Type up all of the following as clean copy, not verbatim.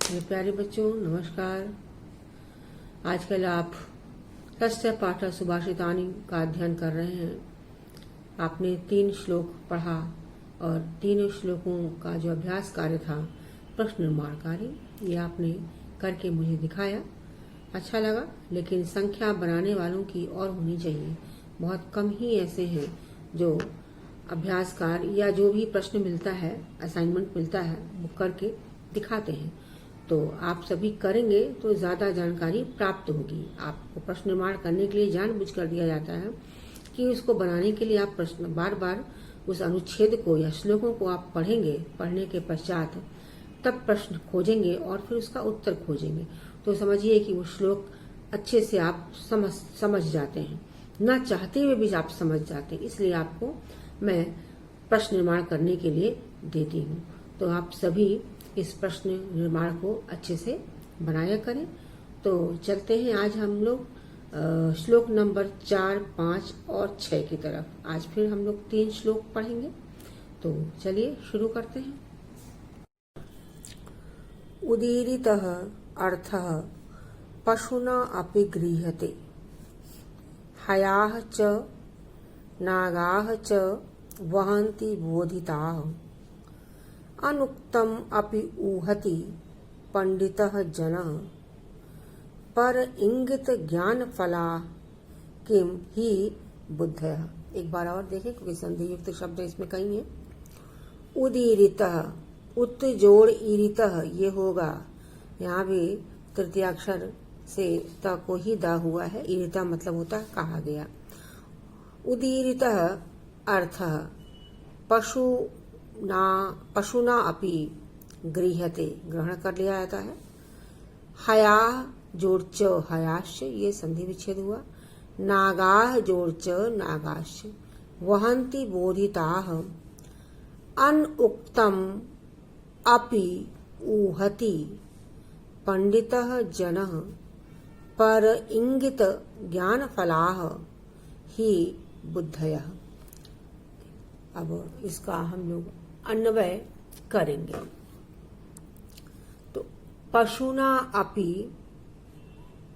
मेरे प्यारे बच्चों नमस्कार। आजकल आप तस्य पाठ सुभाषितानि का अध्ययन कर रहे हैं। आपने 3 श्लोक पढ़ा और तीनों श्लोकों का जो अभ्यास कार्य था प्रश्न निर्माण कार्य, ये आपने करके मुझे दिखाया। अच्छा लगा, लेकिन संख्या बनाने वालों की और होनी चाहिए। बहुत कम ही ऐसे हैं जो अभ्यास कार्य या जो भी प्रश्न मिलता है, असाइनमेंट मिलता है, वो करके दिखाते हैं। तो आप सभी करेंगे तो ज्यादा जानकारी प्राप्त होगी। आपको प्रश्न निर्माण करने के लिए जानबूझकर दिया जाता है कि उसको बनाने के लिए आप प्रश्न बार बार उस अनुच्छेद को या श्लोकों को आप पढ़ेंगे। पढ़ने के पश्चात तब प्रश्न खोजेंगे और फिर उसका उत्तर खोजेंगे। तो समझिए कि वो श्लोक अच्छे से आप समझ जाते हैं, न चाहते हुए भी आप समझ जाते हैं। इसलिए आपको मैं प्रश्न निर्माण करने के लिए देती हूँ। तो आप सभी इस प्रश्न निर्माण को अच्छे से बनाया करें। तो चलते हैं आज हम लोग श्लोक नंबर 4, 5 और 6 की तरफ। आज फिर हम लोग 3 श्लोक पढ़ेंगे। तो चलिए शुरू करते हैं। उदीरितः अर्थः पशुना अपि गृह्यते, हयाः च नागाः च वहन्ति बोधिताः, अनुक्तम अपि ऊहति पंडितः जनः, पर इंगित ज्ञान फला किम ही बुद्धयः। एक बार और देखें क्योंकि संधि युक्त शब्द इसमें कई हैं। उदीरितः, उत जोड़ ईरितः ये होगा। यहाँ भी तृतीयाक्षर से त को ही दा हुआ है। ईरिता मतलब होता है कहा गया। उदीरितः अर्थः पशुना अपि गृह्यते, ग्रहण कर लिया जाता है। हया जोड़ च हयाश्च ये संधि विच्छेद हुआ। नागाः जोड़ च नागाश्च वहन्ति बोधिताः, अनुक्तम अपि ऊहति पंडितः जनः, पर इंगित ज्ञान फलाः ही बुद्धयः। अब इसका हम लोग अन्वय करेंगे। तो पशुना अपि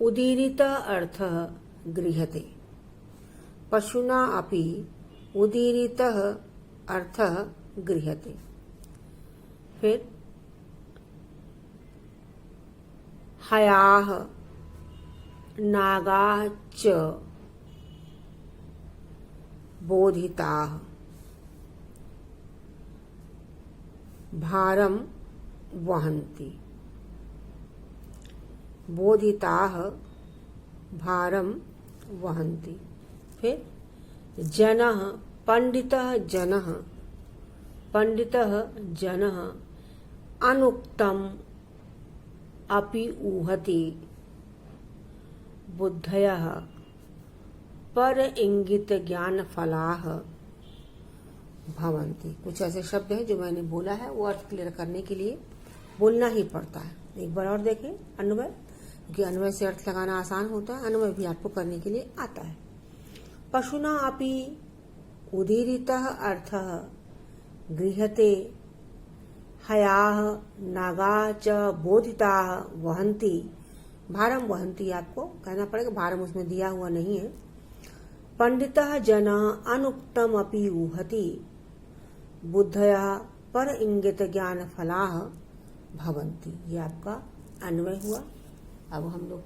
उदीरित अर्थः गृह्यते। पशुना अपि उदीरित अर्थः गृह्यते। फिर हयाः नागाः च बोधिताः, भारम वहन्ति। बोधिताः भारम वहन्ति। फिर जनः पंडितः जनः, पंडितः जनः अनुक्तम अपि ऊहति बुद्धयः, पर इंगित ज्ञान फलाः भवन्ति। कुछ ऐसे शब्द हैं जो मैंने बोला है, वो अर्थ क्लियर करने के लिए बोलना ही पड़ता है। एक बार और देखें अन्वय, क्योंकि अन्वय से अर्थ लगाना आसान होता है, अन्वय भी आपको करने के लिए आता है। पशुना अपि उदीरितः अर्थः गृह्यते, हयाः नागाः च बोधिताः वहन्ति। भारम वहन्ति आपको कहना पड़ेगा, भारम उसमें दिया हुआ नहीं है। पंडितः जनः अनुक्तम अपि ऊहति बुद्धयः, पर इंगित ज्ञान फलाः भवन्ति। ये आपका अन्वय हुआ। अब हम लोग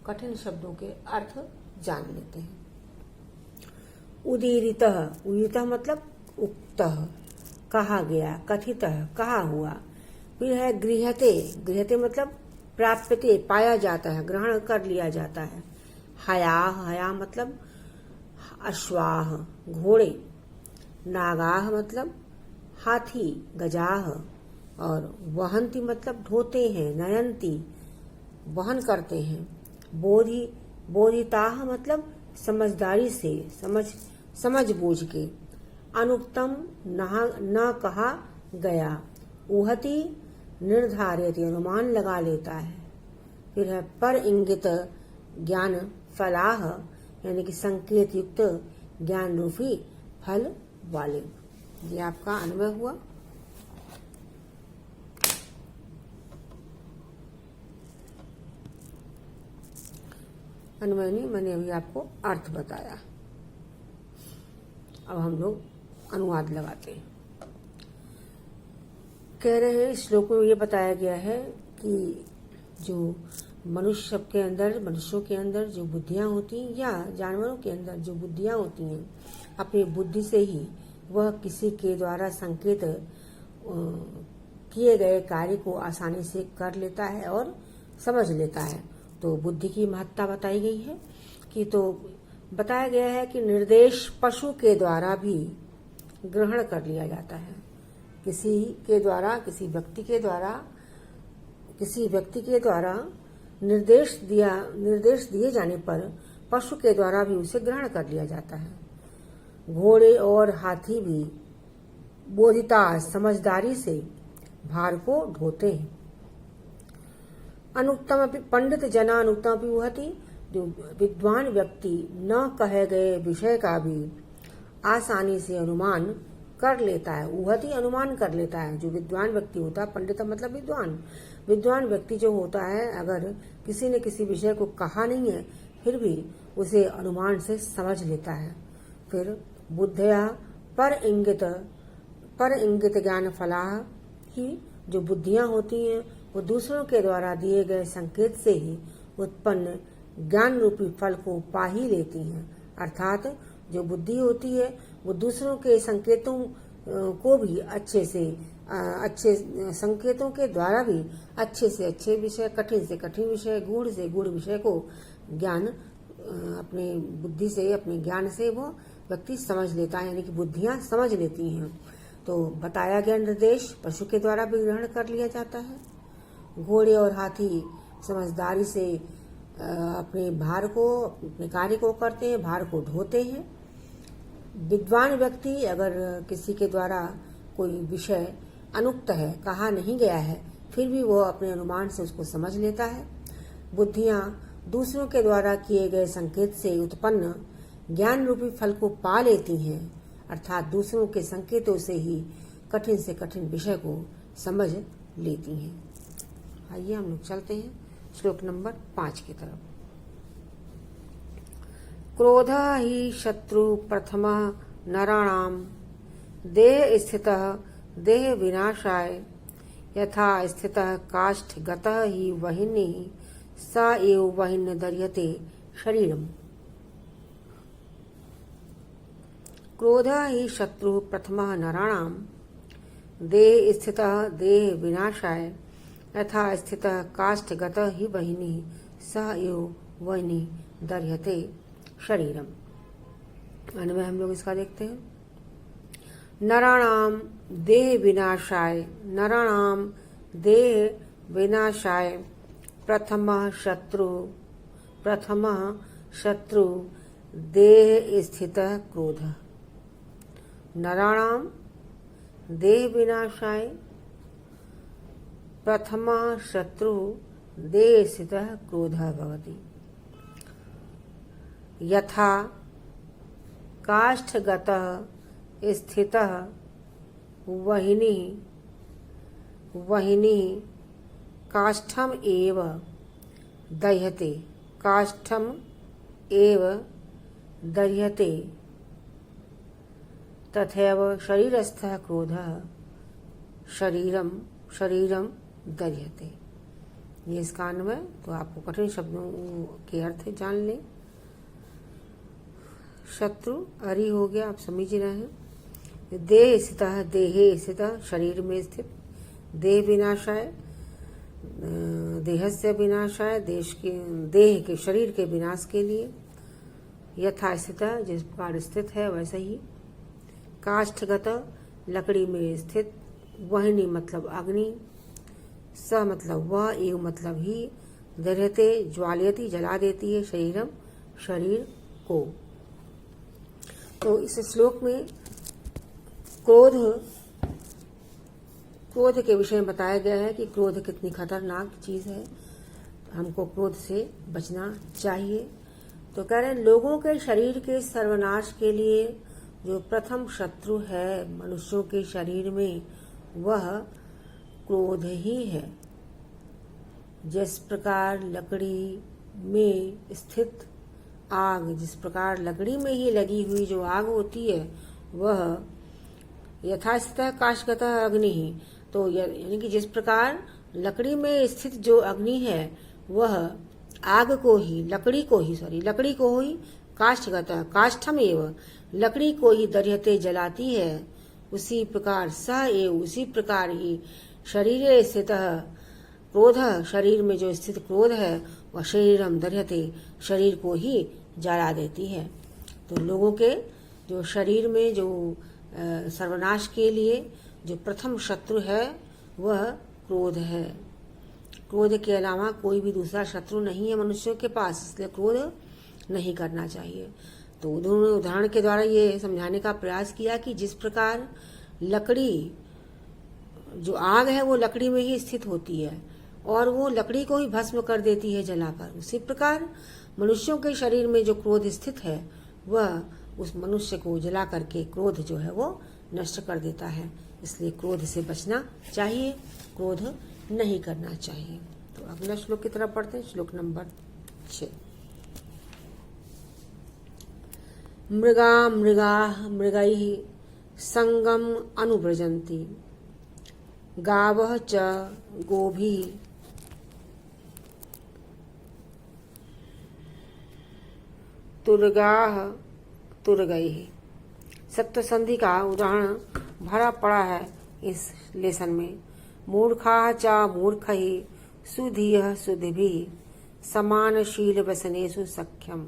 कठिन शब्दों के अर्थ जान लेते हैं। उदीरितः, उदीरितः मतलब उक्तः कहा गया, कथितः कहा हुआ। फिर है गृह्यते, गृह्यते मतलब प्राप्यते पाया जाता है, ग्रहण कर लिया जाता है। हयाः, हया मतलब अश्वाह घोड़े। नागाह मतलब हाथी गजाह। और वहंती मतलब ढोते हैं, नयंती वहन करते हैं। बोधिताह मतलब समझदारी से, समझ बूझ के। अनुक्तम न कहा गया। ऊहति निर्धारित अनुमान लगा लेता है। फिर है पर इंगित ज्ञान फलाह यानी कि संकेत युक्त ज्ञान रूपी फल वाले। ये आपका अन्वय हुआ। अन्वय नहीं, मैंने अभी आपको अर्थ बताया। अब हम लोग अनुवाद लगाते हैं। कह रहे हैं श्लोक में ये बताया गया है कि जो मनुष्यों के अंदर जो बुद्धियां होती हैं या जानवरों के अंदर जो बुद्धियां होती हैं, अपनी बुद्धि से ही वह किसी के द्वारा संकेत किए गए कार्य को आसानी से कर लेता है और समझ लेता है। तो बुद्धि की महत्ता बताई गई है कि तो बताया गया है कि निर्देश पशु के द्वारा भी ग्रहण कर लिया जाता है। किसी व्यक्ति के द्वारा निर्देश दिए जाने पर पशु के द्वारा भी उसे ग्रहण कर लिया जाता है। घोड़े और हाथी भी बोधिता समझदारी से भार को ढोते हैं। अनुक्तमपि पंडित जना अनुक्तमपि वहति, जो विद्वान व्यक्ति न कहे गए विषय का भी आसानी से अनुमान कर लेता है। उहति अनुमान कर लेता है। जो विद्वान व्यक्ति होता है, पंडित मतलब विद्वान व्यक्ति जो होता है, अगर किसी ने किसी विषय को कहा नहीं है फिर भी उसे अनुमान से समझ लेता है। फिर बुद्धया पर इंगित ज्ञान फलाह ही, जो बुद्धियां होती हैं वो दूसरों के द्वारा दिए गए संकेत से ही उत्पन्न ज्ञान रूपी फल को पा ही लेती हैं। अर्थात जो बुद्धि होती है वो दूसरों के संकेतों को भी अच्छे संकेतों के द्वारा भी अच्छे से अच्छे विषय, कठिन से कठिन विषय, गूढ़ से गूढ़ विषय को ज्ञान अपने बुद्धि से, अपने ज्ञान से वो व्यक्ति समझ लेता है, यानी कि बुद्धियां समझ लेती हैं। तो बताया गया निर्देश पशु के द्वारा भी ग्रहण कर लिया जाता है। घोड़े और हाथी समझदारी से अपने कार्य को करते हैं, भार को ढोते हैं। विद्वान व्यक्ति अगर किसी के द्वारा कोई विषय अनुक्त है, कहा नहीं गया है, फिर भी वो अपने अनुमान से उसको समझ लेता है। बुद्धियां दूसरों के द्वारा किए गए संकेत से उत्पन्न ज्ञान रूपी फल को पा लेती हैं, अर्थात दूसरों के संकेतों से ही कठिन से कठिन विषय को समझ लेती हैं। आइए हम लोग चलते हैं श्लोक नंबर 5 की तरफ। क्रोध ही शत्रु प्रथम नराणाम देह स्थितः देह विनाशाय, यथा स्थितः काष्ठ गतः ही वह्नि स एव वह्नि दर्यते शरीरम। क्रोध ही शत्रु प्रथम नराणाम देह स्थितः देह विनाशाय, यथा स्थितः काष्ठ गतः ही वह्नि स एव वह्नि दर्यते शरीरम। अन्वय हम लोग इसका देखते हैं। नराणाम देह विनाशाय, नराणाम देह विनाशाय प्रथमः शत्रु देह स्थितः क्रोधः। नराणाम देह विनाशाय प्रथमः शत्रु देह स्थितः क्रोधः भवति। यथा काष्ठगतः स्थितः वह्निः काष्ठम एव दह्यते, काष्ठम एव दह्यते, तथैव शरीरस्थः क्रोधः शरीरम दह्यते। ये इसका अन्वय। तो आपको कठिन शब्दों के अर्थ जान लें। शत्रु अरि हो गया, आप समझ रहे हैं। देह स्थितः देहे स्थितः, शरीर में स्थित। देह विनाशाय देहस्य विनाशाय, देह के शरीर के विनाश के लिए। यथा स्थितः, जिस प्रकार स्थित है वैसे ही। काष्ठगत, लकड़ी में स्थित। वह्नि मतलब अग्नि। स मतलब वह, एव मतलब ही। दह्यते ज्वालयति, जला देती है। शरीरम शरीर को। तो इस श्लोक में क्रोध के विषय में बताया गया है कि क्रोध कितनी खतरनाक चीज है, हमको क्रोध से बचना चाहिए। तो कह रहे हैं लोगों के शरीर के सर्वनाश के लिए जो प्रथम शत्रु है मनुष्यों के शरीर में, वह क्रोध ही है। जिस प्रकार लकड़ी में स्थित आग, जिस प्रकार लकड़ी में ही लगी हुई जो आग होती है वह यथास्थितः काशगतः अग्नि ही, तो यानी कि जिस प्रकार लकड़ी में स्थित जो अग्नि है वह आग को ही, लकड़ी को ही काष्ठगतः काष्ठम एवं लकड़ी को ही दर्यते जलाती है, उसी प्रकार उसी प्रकार ही शरीरे स्थित क्रोध, शरीर में जो स्थित क्रोध है वह शरीरम दर्यते, शरीर को ही जला देती है। तो लोगों के जो शरीर में जो सर्वनाश के लिए जो प्रथम शत्रु है वह क्रोध है। क्रोध के अलावा कोई भी दूसरा शत्रु नहीं है मनुष्यों के पास, इसलिए क्रोध नहीं करना चाहिए। तो उन्होंने उदाहरण के द्वारा ये समझाने का प्रयास किया कि जिस प्रकार लकड़ी, जो आग है वो लकड़ी में ही स्थित होती है और वो लकड़ी को ही भस्म कर देती है जलाकर, उसी प्रकार मनुष्यों के शरीर में जो क्रोध स्थित है वह उस मनुष्य को जला करके क्रोध जो है वो नष्ट कर देता है। इसलिए क्रोध से बचना चाहिए, क्रोध नहीं करना चाहिए। तो अगला श्लोक की तरफ पढ़ते हैं, श्लोक नंबर 6। मृगैः संगम अनुव्रजन्ति, गावः च गोभिः तुरगैः। सप्त संधि का उदाहरण भरा पड़ा है इस लेसन में। मूर्खाः च मूर्खैः, सुधियः सुधिभिः, समानशील व्यसनेषु सख्यम्।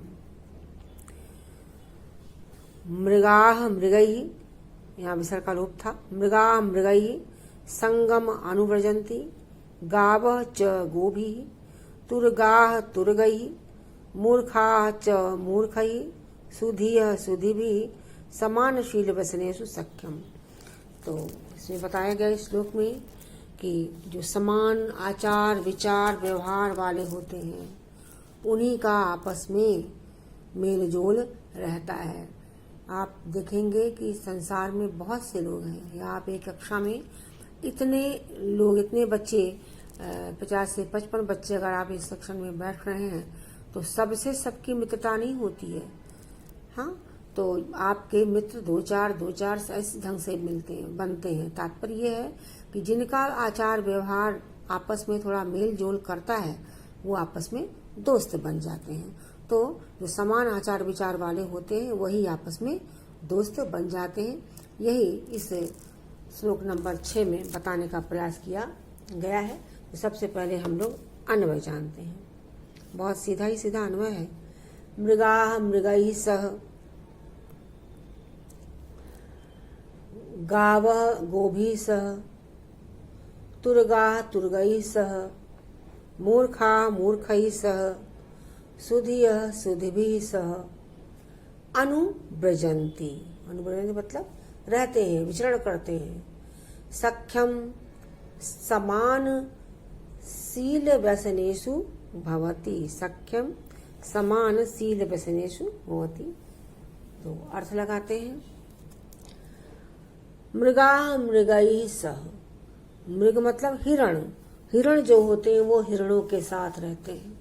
मृगाः मृगैः, यहाँ विसर्ग का लोप था। मृगाः मृगैः संगम अनुव्रजन्ति, गावः च गोभिः, तुरगाः तुरगैः, मूर्खाः च मूर्खैः, सुधियः सुधिभिः, समानशील व्यसनेषु सख्यम्। तो इसमें बताया गया इस श्लोक में कि जो समान आचार विचार व्यवहार वाले होते हैं उन्हीं का आपस में मेल जोल रहता है। आप देखेंगे कि संसार में बहुत से लोग हैं, या आप एक कक्षा में इतने लोग, इतने बच्चे 50 से 55 बच्चे अगर आप इस सेक्शन में बैठ रहे हैं तो सबसे सबकी मित्रता नहीं होती है। हाँ, तो आपके मित्र दो चार इस ढंग से बनते हैं। तात्पर्य यह है कि जिनका आचार व्यवहार आपस में थोड़ा मेल जोल करता है वो आपस में दोस्त बन जाते हैं। तो जो समान आचार विचार वाले होते हैं वही आपस में दोस्त बन जाते हैं। यही इस श्लोक नंबर 6 में बताने का प्रयास किया गया है। तो सबसे पहले हम लोग अन्वय जानते हैं, बहुत सीधा ही सीधा अन्वय है। मृगाः मृगैः सह, गावः गोभिः सह, तुरगाः तुरगैः सह, मूर्खाः मूर्खैः सह, सुधियः सुधिभिः सह, अनुव्रजन्ति। अनुव्रजन्ति मतलब रहते हैं, विचरण करते हैं। सख्यम समान शील व्यसनेषु भवति, सख्यम समान शील व्यसनेषु भवति। तो अर्थ लगाते हैं। मृगाः मृगैः सह, मृग मतलब हिरण, हिरण जो होते हैं वो हिरणों के साथ रहते हैं।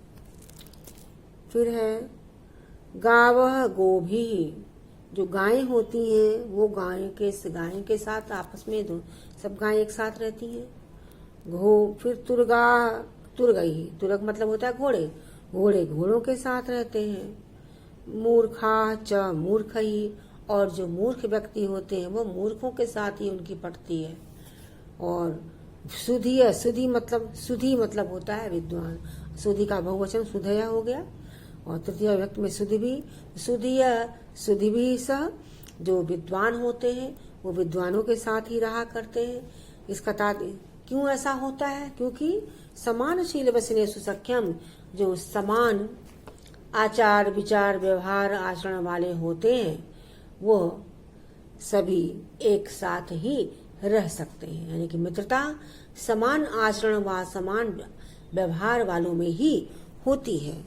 फिर है गावः गोभिः, जो गायें होती हैं वो गाय के साथ आपस में सब गायें एक साथ रहती हैं। फिर तुरगाः तुरगैः, तुरग मतलब होता है घोड़े, घोड़े घोड़ों के साथ रहते हैं। मूर्खाः च मूर्खैः, और जो मूर्ख व्यक्ति होते हैं वो मूर्खों के साथ ही उनकी पटती है। और सुधी मतलब होता है विद्वान, सुधी का बहुवचन सुधया हो गया। और तृतीय व्यक्ति में सुधी भी सह, जो विद्वान होते हैं वो विद्वानों के साथ ही रहा करते हैं। इसका तात्पर्य क्यों ऐसा होता है? क्योंकि समानशील वसनेषु सख्यम, जो समान आचार विचार व्यवहार आचरण वाले होते हैं वो सभी एक साथ ही रह सकते हैं। यानी कि मित्रता समान आचरण व समान व्यवहार वालों में ही होती है।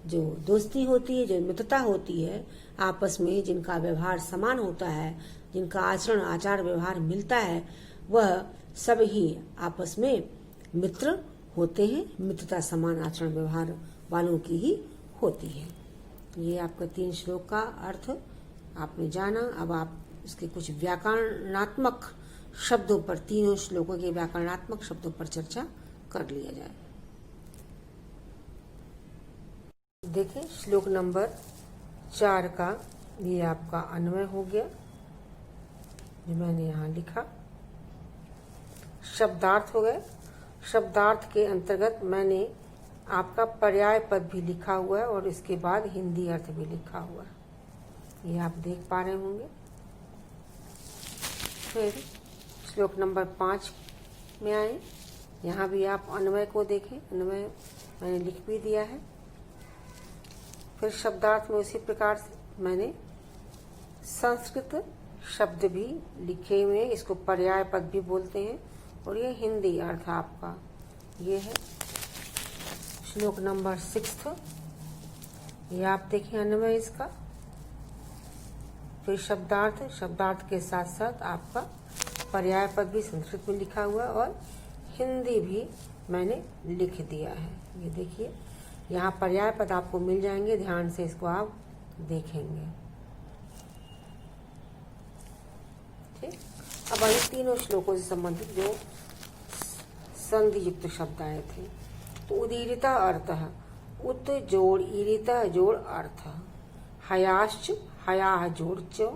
जो दोस्ती होती है, जो मित्रता होती है आपस में, जिनका व्यवहार समान होता है, जिनका आचरण आचार व्यवहार मिलता है, वह सब ही आपस में मित्र होते हैं। मित्रता समान आचरण व्यवहार वालों की ही होती है। ये आपका 3 श्लोक का अर्थ आपने जाना। अब आप इसके कुछ व्याकरणात्मक शब्दों पर, तीनों श्लोकों के व्याकरणात्मक शब्दों पर चर्चा कर लिया जाए। देखिए, श्लोक नंबर 4 का ये आपका अन्वय हो गया, जो मैंने यहाँ लिखा। शब्दार्थ हो गए। शब्दार्थ के अंतर्गत मैंने आपका पर्याय पद भी लिखा हुआ है और इसके बाद हिंदी अर्थ भी लिखा हुआ है, ये आप देख पा रहे होंगे। फिर श्लोक नंबर 5 में आए, यहाँ भी आप अन्वय को देखें। अन्वय मैंने लिख भी दिया है। फिर शब्दार्थ में उसी प्रकार से मैंने संस्कृत शब्द भी लिखे हुए, इसको पर्याय पद भी बोलते हैं, और ये हिंदी अर्थ आपका ये है। श्लोक नंबर 6, ये आप देखिए अन्वय इसका। फिर शब्दार्थ, शब्दार्थ के साथ साथ आपका पर्याय पद भी संस्कृत में लिखा हुआ है और हिंदी भी मैंने लिख दिया है। ये देखिए, यहाँ पर्याय पद आपको मिल जाएंगे, ध्यान से इसको आप देखेंगे। ठीक, अब आगे तीनों श्लोकों से संबंधित जो संधि युक्त शब्द आए थे। तो उदीरिता अर्थ, उत जोड़ ईरिता जोड़ अर्थ, हयाश्च हयाह जोड़ च,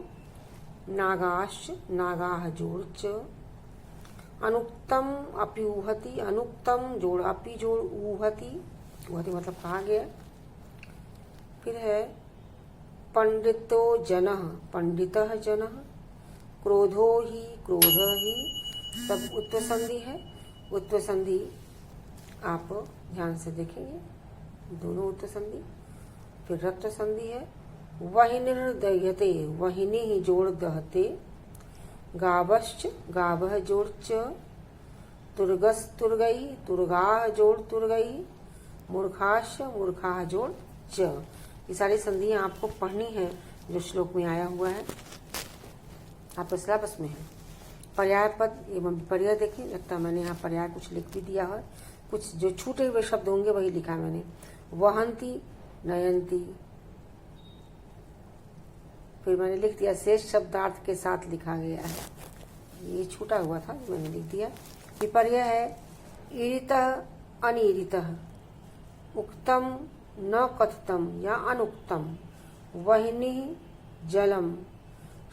नागाश्च नागाह जोड़ च, अनुक्तम अपि ऊहति, अनुक्तम जोड़ अपि जोड़ ऊहति, ऊहति मतलब कहा गया। फिर है पंडितो जनः, पंडितः जनः, क्रोधो ही क्रोध ही, सब उत्तर संधि है। उत्तर संधि आप ध्यान से देखेंगे, दोनों उत्तर संधि। फिर रक्त संधि है, वहिनिर्दह्यते, वहिनी ही जोड़ दहते, गावश्च गावह जोड़ च, तुर्गस तुर्गई, तुर्गाह जोड़ तुर्गई, मूर्खाश्च मूर्खाह जोड़ च। ये सारी संधियां आपको पढ़नी है जो श्लोक में आया हुआ है, आपके सिलेबस में है। पर्याय पद एवं पर्याय देखिए, लगता है मैंने यहाँ पर्याय कुछ लिख भी दिया है, कुछ जो छूटे हुए शब्द होंगे वही लिखा है मैंने। वहंती नयंती, फिर मैंने लिख दिया शेष शब्दार्थ के साथ लिखा गया है, ये छूटा हुआ था मैंने लिख दिया। विपर्य है ईरितः अनिरितः, उक्तम न कथितम या अनुक्तम, वहिनी जलम,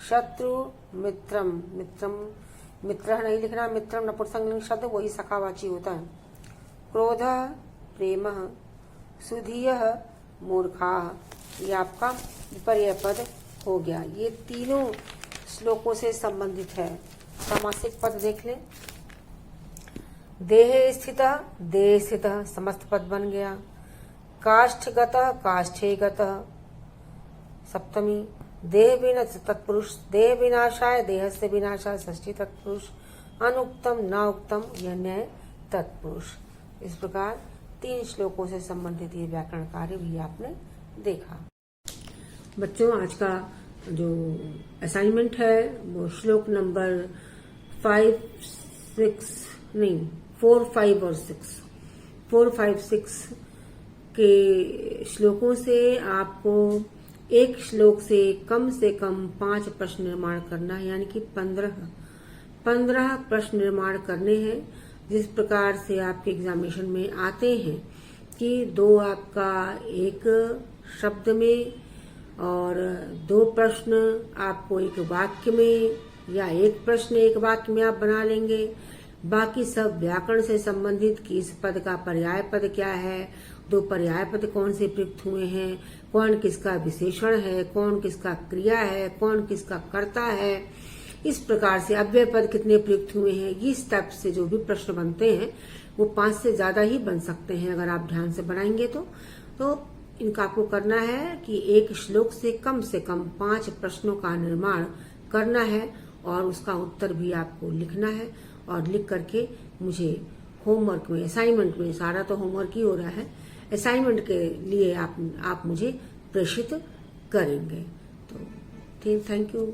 शत्रु मित्रम, मित्रम मित्र नहीं लिखना, मित्रम नपुंसकलिंग शब्द वही सखावाची होता है। क्रोध प्रेम, सुधीय मूर्खाः, ये आपका विपर्य पद हो गया। ये तीनों श्लोकों से संबंधित है। सामासिक पद देख लें। देहे स्थितः, देह स्थितः समस्त पद बन गया। काष्ठगतः, काष्ठे गतः सप्तमी। देह बिना तत्पुरुष, देह विनाशाय, देह से विनाशाय षष्ठी तत्पुरुष। अनुक्तम न उक्तम, यह न्याय तत्पुरुष। इस प्रकार 3 श्लोकों से संबंधित ये व्याकरण कार्य भी आपने देखा। बच्चों, आज का जो असाइनमेंट है वो श्लोक नंबर 4, 5 और 6, 4, 5, 6 के श्लोकों से आपको एक श्लोक से कम 5 प्रश्न निर्माण करना है, यानी कि 15 प्रश्न निर्माण करने हैं। जिस प्रकार से आपके एग्जामिनेशन में आते हैं कि 2 आपका एक शब्द में और 2 प्रश्न आपको एक वाक्य में, या एक प्रश्न एक वाक्य में आप बना लेंगे। बाकी सब व्याकरण से संबंधित कि इस पद का पर्याय पद क्या है, 2 पर्याय पद कौन से प्रयुक्त हुए हैं, कौन किसका विशेषण है, कौन किसका क्रिया है, कौन किसका कर्ता है, इस प्रकार से अव्यय पद कितने प्रयुक्त हुए हैं। इस टाइप से जो भी प्रश्न बनते हैं वो 5 से ज्यादा ही बन सकते हैं अगर आप ध्यान से बनाएंगे तो इनका आपको करना है कि एक श्लोक से कम 5 प्रश्नों का निर्माण करना है और उसका उत्तर भी आपको लिखना है। और लिख करके मुझे होमवर्क में, असाइनमेंट में, सारा तो होमवर्क ही हो रहा है, असाइनमेंट के लिए आप मुझे प्रेषित करेंगे। तो थैंक यू।